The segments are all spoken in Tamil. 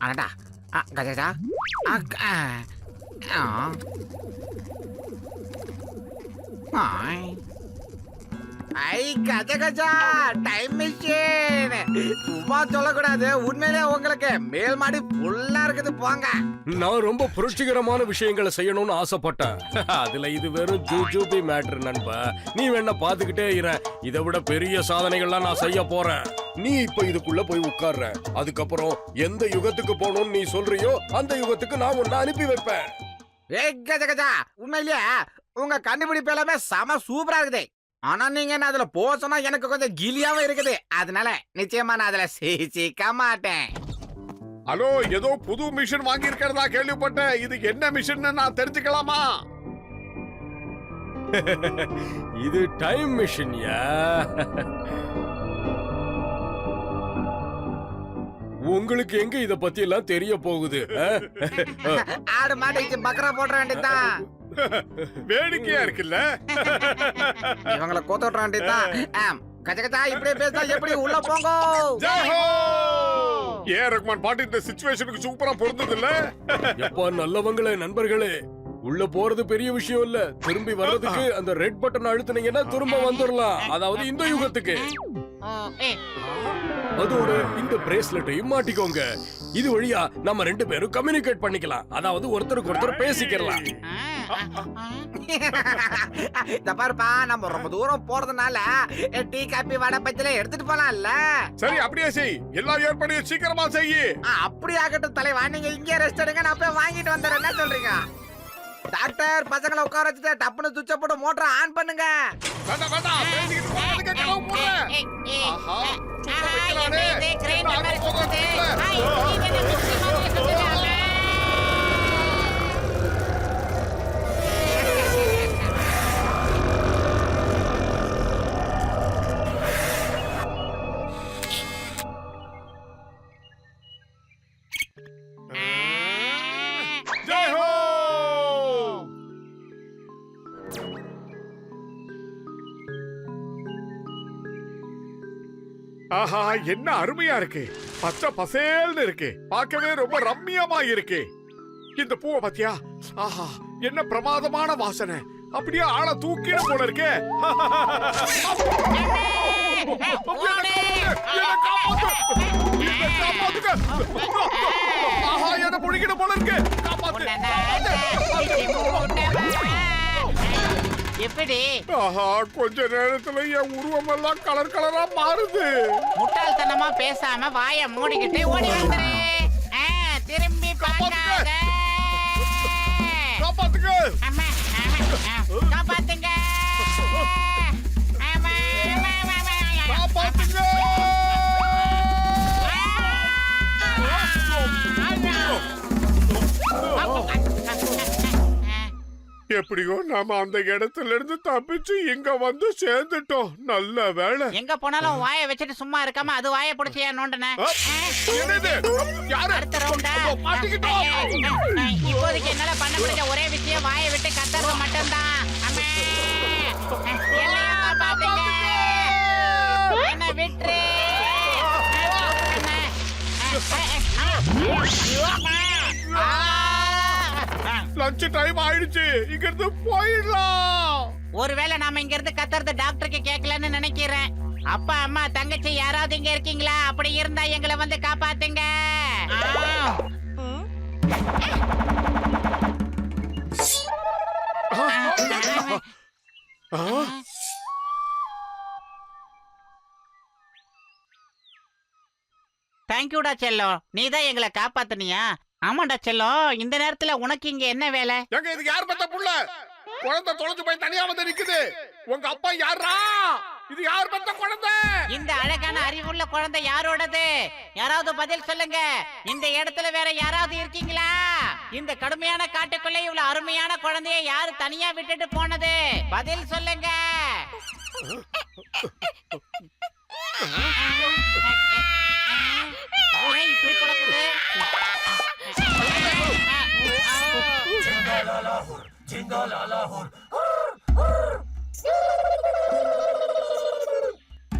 அடடா கஜா ஐ கஜ கஜா டைம் மிஷின் சும்மா சொல்லக்கூடாது. உண்மையிலே உங்களுக்கு மேல் மாடி ஃபுல்லா இருக்குது. போங்க. நான் ரொம்ப புரட்சிகரமான விஷயங்களை செய்யணும்னு ஆசைப்பட்டேன். அதுல இது வெறும் ஜூஜூபி மேட்டர் நண்பா. நீ வேணா பாத்துக்கிட்டே இரு. இதை விட பெரிய சாதனைகள்லாம் நான் செய்ய போறேன். நீ இப்ப இதுக்குள்ள போய் உட்கார்ற. அதுக்கப்புறம் எந்த யுகத்துக்கு போகணும்னு நீ சொல்றியோ அந்த யுகத்துக்கு நான் உன்னை அனுப்பி வைப்பேன். ஏய் கஜ கஜா, உண்மையிலேயே உங்க கண்டுபிடிப்பு எல்லாமே செம சூப்பரா இருக்குது. ஆனா நீங்க என்ன அதுல போசனா எனக்கு கொஞ்சம் கிலியாவும் இருக்குது. அதனால நிச்சயமா நான் அதுல சிக்க மாட்டேன். ஹலோ, ஏதோ புது மிஷின் வாங்கி இருக்கிறதா கேள்விப்பட்டேன். இது என்ன மிஷின் நான் தெரிஞ்சுக்கலாமா? இது டைம் மிஷின்யா. உங்களுக்கு எங்க இத பத்தி எல்லாம் தெரிய போகுது? ஆடு மாட்டுக்கு பக்கரா போட வேண்டியதுதான். வேடிக்கையா இருக்குல்ல? இவங்களை கோத்தோட்ட வேண்டியதுதான். கஜ கஜா இப்படியே பேசினா எப்படி? உள்ள போங்க. ஏ ரஹ்மான் பாட்டு இந்த சிச்சுவேஷனுக்கு சூப்பரா பொருந்தது இல்ல? எப்பா நல்லவங்களே, நண்பர்களே, உள்ள போறது பெரிய விஷயம் இல்ல. திரும்பி வர்றதுக்கு அந்த ரெட் பட்டன் அழுத்துனீங்கன்னா திரும்ப வந்துடலாம். அதாவது இந்த யுகத்துக்கு. அதோட இந்த பிரேஸ்லெட்டையும் மாட்டிக்கோங்க. இது வழியா நம்ம ரெண்டு பேரும் கம்யூனிகேட் பண்ணிக்கலாம். அதாவது ஒருத்தருக்கு ஒருத்தர் பேசிக்கலாம். இந்த பாருப்பா, நம்ம ரொம்ப தூரம் போறதுனால டீ காபி வடை பத்தில எடுத்துட்டு போலாம்ல. சரி, அப்படியே செய். எல்லா ஏற்பாடையும் சீக்கிரமா செய். அப்படி ஆகட்டும் தலைவா. நீங்க இங்கே ரெஸ்ட் எடுங்க, நான் போய் வாங்கிட்டு வந்துடுறேன். என்ன சொல்றீங்க டாக்டர்? பசங்களை உட்கார வச்சுட்டு டப்புனு சுவிட்ச போட்டு மோட்டரை ஆன் பண்ணுங்க. வேண்டாம் வேண்டாம், பேசிக்கிட்டு போறதுக்கு கிளம்ப போறேன். ஆஹா, சும்மா வைக்கலானே. ஜெய் ஹோ! ஆஹா, என்ன அருமையா இருக்கு. பச்சை பசேல்னு இருக்கு. பார்க்கவே ரொம்ப ரம்மியமா இருக்கு. இந்த பூவை பாத்தியா? ஆஹா, என்ன பிரமாதமான வாசனை. அப்படியே ஆளை தூக்கிட போல இருக்கே. ஆஹா, என்ன புடிக்கிட போல இருக்கு. எப்படி? ஆஹா, கொஞ்ச நேரத்துல என் உருவம் எல்லாம் கலர் கலரா மாறுது. முட்டாள்தனமா பேசாம வாயை மூடிக்கிட்டு ஓடி வந்துரு. திரும்பி பார்க்காத. காப்பாத்துங்க. அம்மா, காப்பாத்துங்க. காப்பாத்துங்க. எப்படியோ நாம அந்த இடத்துல இருந்து தப்பிச்சு இங்க வந்து சேர்ந்துட்டோம். நல்ல வேலை. எங்க போனாலும் வாயை வச்சுட்டு சும்மா இருக்காம அது வாயை பிடிச்சியா நோண்டன. அடுத்த ரவுண்டா? இப்போதைக்கு என்னால பண்ண முடிஞ்ச ஒரே விஷயம் வாயை விட்டு கத்துறது மட்டும்தான். எல்லாம் பாத்துங்க. என்ன விட்டுரு. லஞ்ச் டைம் ஆயிடுச்சு. இங்க இருந்து போயிடலாம். ஒருவேளை நாம இங்க இருந்து கத்துறது டாக்டருக்கு கேட்கலன்னு நினைக்கிறேன். அப்பா, அம்மா, தங்கச்சி யாராவது இங்க இருக்கீங்களா? அப்படி இருந்தா எங்களை வந்து காப்பாத்துங்க. தேங்க்யூடா செல்லம், நீதான் எங்களை காப்பாத்துனியா? ஆமாண்டா செல்லம், இந்த நேரத்துல உனக்கு இங்க என்ன வேலை? எங்க இது யார் பெத்த புள்ள? குழந்தை தொலைஞ்சு போய் தனியா வந்து நிக்குது. உங்க அப்பா யாரா? இது யார் பெத்த குழந்தை? இந்த அழகான அறிவுள்ள குழந்தை யாரோடது? யாராவது பதில் சொல்லுங்க. இந்த இடத்துல வேற யாராவது இருக்கீங்களா? இந்த கடுமையான காட்டுக்குள்ள இவ்வளவு அருமையான குழந்தைய யாரு தனியா விட்டுட்டு போனது? பதில் சொல்லுங்க. இப்படி கிடக்குது.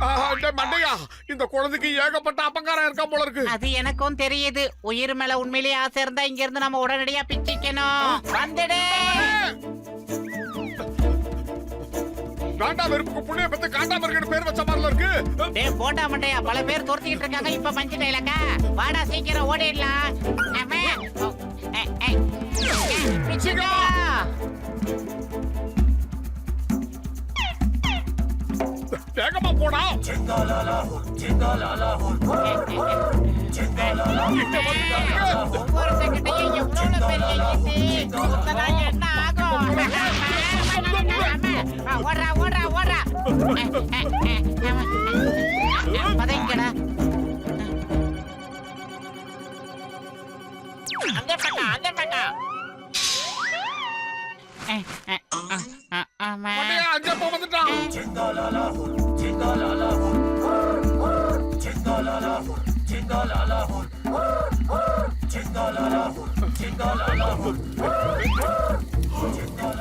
மண்டையா, இந்த குழந்தைக்கு ஏகப்பட்ட அப்பங்காரம் இருக்கா போல இருக்கு. அது எனக்கும் தெரியுது. உயிர் மேல உண்மையிலேயே ஆசை இருந்தா இங்க இருந்து நம்ம உடனடியா பிச்சிக்கணும். வந்துடு. காண்டா வெறுப்புக்கு புண்ணிய பெத்து காண்டாம இருக்கிற பேர் வச்ச மாதிரில இருக்கு. டேய் போட்டா மண்டையா, பல பேர் துரத்திக்கிட்டு இருக்காங்க. இப்ப மஞ்சிட்டேலக்கா, வாடா சீக்கிரம் ஓடிடலாம். அம்மா. பிச்சிக்கோ. வேகமா போடா. ஒவ்வொரு செகண்டையும் எவ்வளவு பெரிய ஈட்டி. சுத்தலாம் என்ன ஆகும்? ஓடுறா ஓடுறா ஓடுறா. பதைங்கடா. அந்த பக்கம் அந்த பக்கம். ஆமா. மண்டையா, அங்க போ வந்துட்டான்.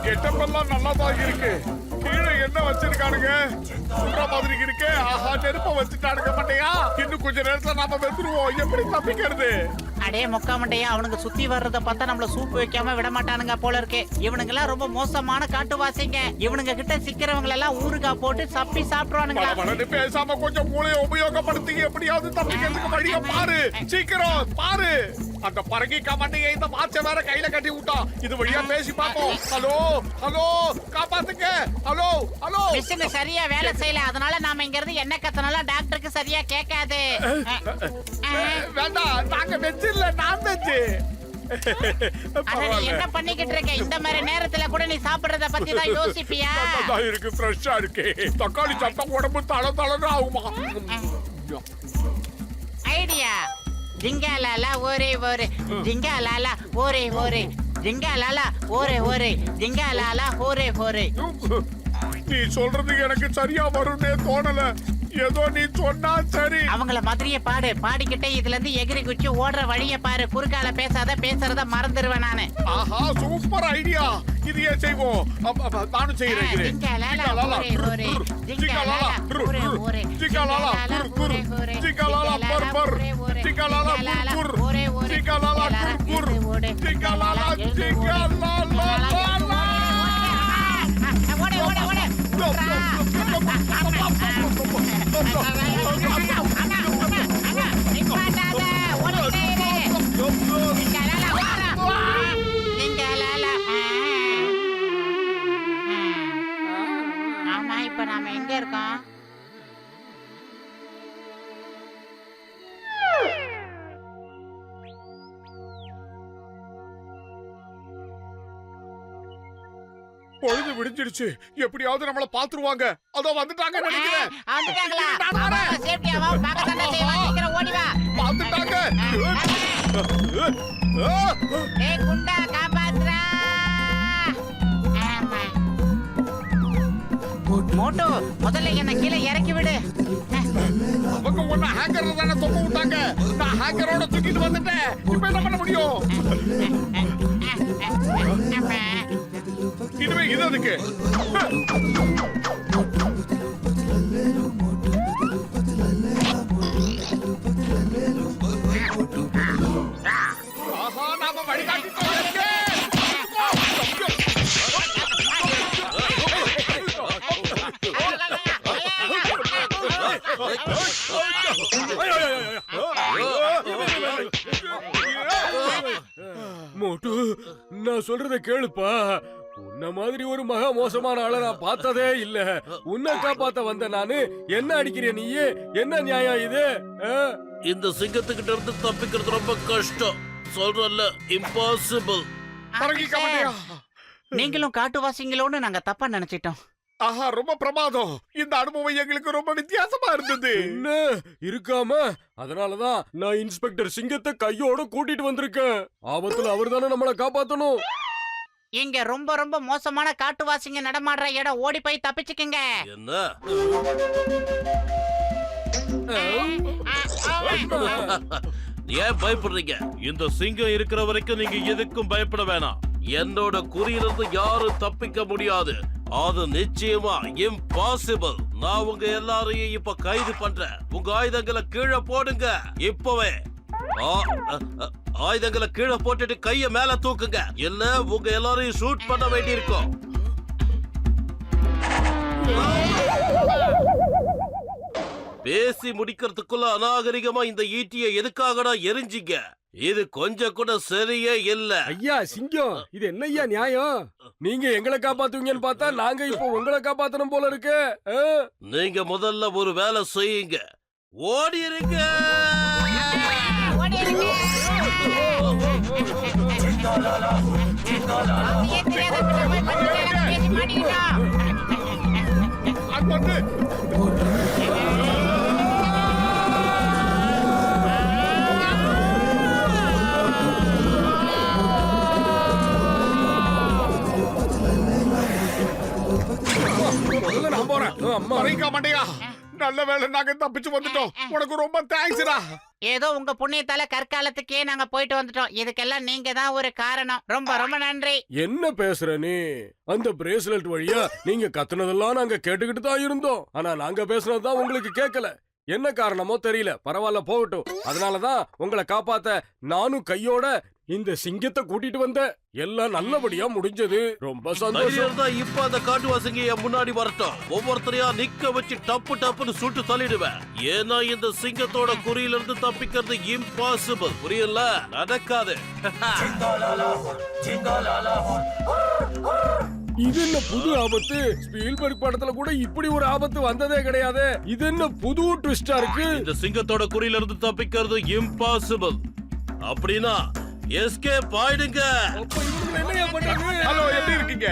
கெட்டப்பெல்லாம் நல்லாதான் இருக்கு. கீழே என்ன வச்சிருக்கானுங்க? சுடுற மாதிரி இருக்கு. ஆஹா, நெருப்ப வச்சுட்டானுங்க. மண்டையா, இன்னும் கொஞ்ச நேரத்துல நாம வெந்துருவோம். எப்படி தப்பிக்கிறது? அடே மொக்கா மண்டையா, அவனுங்க சுத்தி வர்றத பார்த்தா நம்மள சூப் வைக்காம விட மாட்டானுங்க போல இருக்கு. இவனுங்க எல்லாம் ரொம்ப மோசமான காட்டுவாசிங்க. இவனுங்க கிட்ட சிக்கிறவங்க எல்லாம் ஊறுகாய் போட்டு சப்பி சாப்பிடுவானுங்க. படபடன்னு பேசாம கொஞ்சம் மூளையை உபயோகப்படுத்தி எப்படியாவது தப்பிக்கிறதுக்கு வழிய பாரு. சீக்கிரம் பாரு. அந்த பரங்கிக்கா மண்டையை இந்த மாச்ச வேற கையில கட்டி விட்டான். இது வழியா பேசி பாப்போம். ஹலோ ஹலோ, காப்பாத்துங்க. Hello hello. மிஷின் சரியா வேலை செய்யல, அதனால நாம இங்க இருந்து என்ன கத்தனாலும் டாக்டருக்கு சரியா கேட்காது. வேண்டாம், நாங்க வெஜ் இல்ல, நான் வெஜ். என்ன பண்ணிக்கிட்டு இருக்க? இந்த மாதிரி நேரத்துல கூட நீ சாப்பிடுறத பத்தி தான் யோசிப்பியா? இருக்கு, ஃப்ரெஷ்ஷா இருக்கு. தக்காளி சட்டம் உடம்பு தள தளன்னு ஆகுமா? ஐடியா. ஜிங்காலாலா ஒரே ஒரு ஜிங்காலாலா ஒரே ஒரு ஜிங்காலாலா ஒரே ஒரு ஜிங்காலாலா ஒரே ஒரு. நீ சொல்றது எனக்கு சரியா வரும்னே தோணல. ஏதோ நீ சொன்னா சரி. அவங்கள மாதிரியே பாடு. பாடிக்கிட்டே இதுல இருந்து எகிரி குச்சி ஓடுற வழிய பாரு. குறுக்கால பேசாத, பேசுறத மறந்துடுவேன் நானு. ஆஹா, சூப்பர் ஐடியா. இது ஏன் செய்வோம்? நானும் செய்யறேன். ஜிங்காலாலா ஒரே ஒரு ஜிங்காலாலா ஒரே ஒரு ஜிங்காலாலா குர் குர், ஜிங்காலாலா பர் பர், ஜிங்காலாலா குர் குர், ஜிங்காலாலா குர் குர், ஜிங்காலாலா ஜிங்காலாலா. ஓடு ஓடு ஓடு. நிப்பாட்டாத, ஓடிட்டே இரு. ஜிங்காலாலா ஓடுறா. ஜிங்காலாலா. ஆமா, இப்ப நாம எங்க இருக்கோம்? பொழுது விடிஞ்சிருச்சு. எப்படியாவது நம்மள பாத்துருவாங்க. அதோ வந்துட்டாங்க நினைக்கிறேன். வந்துட்டாங்களா? அவங்க சேஃப்டியாவா பார்க்க தானே செய்வாங்க. சீக்கிரம் ஓடி வா. வந்துட்டாங்க. ஏய் குண்டா, காப்பாத்துறா. ஆமா. மோட்டோ, முதல்ல என்ன கீழே இறக்கி விடு. அவங்க ஒண்ணு ஹேங்கர்ல தானே தொங்க விட்டாங்க. நான் ஹேங்கரோட தூக்கிட்டு வந்துட்டேன். இப்ப என்ன பண்ண முடியும்? ஆமா. இனிமே இது அதுக்கு. ஆஹா, நாம வழிகாட்டிட்டோம். மோட்டு, நான் சொல்றத கேளுப்பா. உன்ன மாதிரி ஒரு மகா மோசமான ஆளை நான் பார்த்ததே இல்ல. உன்னை காப்பாத்த வந்த நானு என்ன அடிக்கிறிய நீயே? என்ன நியாயம் இது? இந்த சிங்கத்துக்கிட்ட இருந்து தப்பிக்கிறது ரொம்ப கஷ்டம். சொல்றல்ல, இம்பாசிபிள். பரங்கிக்கா மண்டையா. நீங்களும் காட்டுவாசிங்களோன்னு நாங்க தப்பா நினைச்சிட்டோம். ஆஹா, ரொம்ப பிரமாதம். இந்த அனுபவம் எங்களுக்கு ரொம்ப வித்தியாசமா இருந்தது. என்ன இருக்காம? அதனாலதான் நான் இன்ஸ்பெக்டர் சிங்கத்தை கையோட கூட்டிட்டு வந்திருக்கேன். ஆபத்துல அவர் தானே நம்மளை காப்பாத்தணும். இங்க ரொம்ப ரொம்ப மோசமான காட்டுவாசிங்க நடமாடுற இடம். ஓடி போய் தப்பிச்சுக்குங்க. என்ன? ஏன் பயப்படுறீங்க? இந்த சிங்கம் இருக்கிற வரைக்கும் நீங்க எதுக்கும் பயப்பட வேணாம். என்னோட குறியிலிருந்து யாரும் தப்பிக்க முடியாது. அது நிச்சயமா இம்பாசிபிள். நான் உங்க எல்லாரையும் இப்ப கைது பண்றேன். உங்க ஆயுதங்களை கீழே போடுங்க இப்பவே. ஆயுதங்களை கீழே போட்டுட்டு கைய மேல தூக்குங்க, இல்ல உங்க எல்லாரையும் ஷூட் பண்ண வேண்டியிருக்கும். பேசி முடிக்கிறதுக்குள்ள அநாகரிகமா இந்த ஈட்டியை எதுக்காகடா எரிஞ்சிங்க? இது கொஞ்சம் கூட சரியே இல்ல. ஐயா சிங்கம், இது என்னய்யா நியாயம்? நீங்க எங்களை காப்பாத்துவீங்கன்னு பார்த்தா நாங்க இப்போ உங்களை காப்பாத்தணும் போல இருக்கு. நீங்க முதல்ல ஒரு வேலை செய்யுங்க, ஓடிருங்க. அது வந்து முதல்ல நான் போறேன். அம்மா மறைக்க மாட்டேயா? நல்ல வேலை, நாங்க தப்பிச்சு வந்துட்டோம். உனக்கு ரொம்ப தேங்க்ஸ்டா. ஏதோ உங்க புண்ணியத்தால கற்காலத்துக்கே நாங்க போயிட்டு வந்துட்டோம். இதுக்கெல்லாம் நீங்க தான் ஒரு காரணம். ரொம்ப ரொம்ப நன்றி. என்ன பேசுற நீ? அந்த பிரேஸ்லெட் வழியா நீங்க கத்துனதெல்லாம் நாங்க கேட்டுக்கிட்டு தான் இருந்தோம். ஆனா நாங்க பேசுனதுதான் உங்களுக்கு கேட்கல. என்ன காரணமோ தெரியல. பரவாயில்ல, போகட்டும். அதனாலதான் உங்களை காப்பாத்த நானும் கையோட இந்த சிங்கத்தை கூட்டிட்டு வந்தேன். எல்லாம் நல்லபடியா முடிஞ்சது. ரொம்ப சந்தோஷம். இப்ப அந்த காட்டுவாசிங்க என் முன்னாடி வரட்டும். ஒவ்வொருத்தரையா நிக்க வச்சு டப்பு டப்புன்னு சுட்டு தள்ளிடுவேன். ஏன்னா இந்த சிங்கத்தோட குறியில இருந்து தப்பிக்கிறது இம்பாசிபிள். புரியல? நடக்காது. இது என்ன புது ஆபத்து? ஸ்பீல்பர்க் படத்துல கூட இப்படி ஒரு ஆபத்து வந்ததே கிடையாது. இது என்ன புது ட்விஸ்டா இருக்கு? இந்த சிங்கத்தோட குறியில இருந்து தப்பிக்கிறது இம்பாசிபிள். அப்படின்னா எஸ்கேப் ஆயிடுங்க. அப்ப இவங்க என்னையா பண்றாங்க? ஹலோ, எப்படி இருக்கீங்க?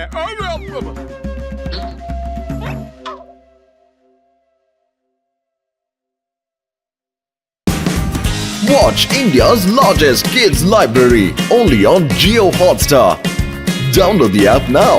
Watch India's largest kids library only on Jio Hotstar. Download the app now.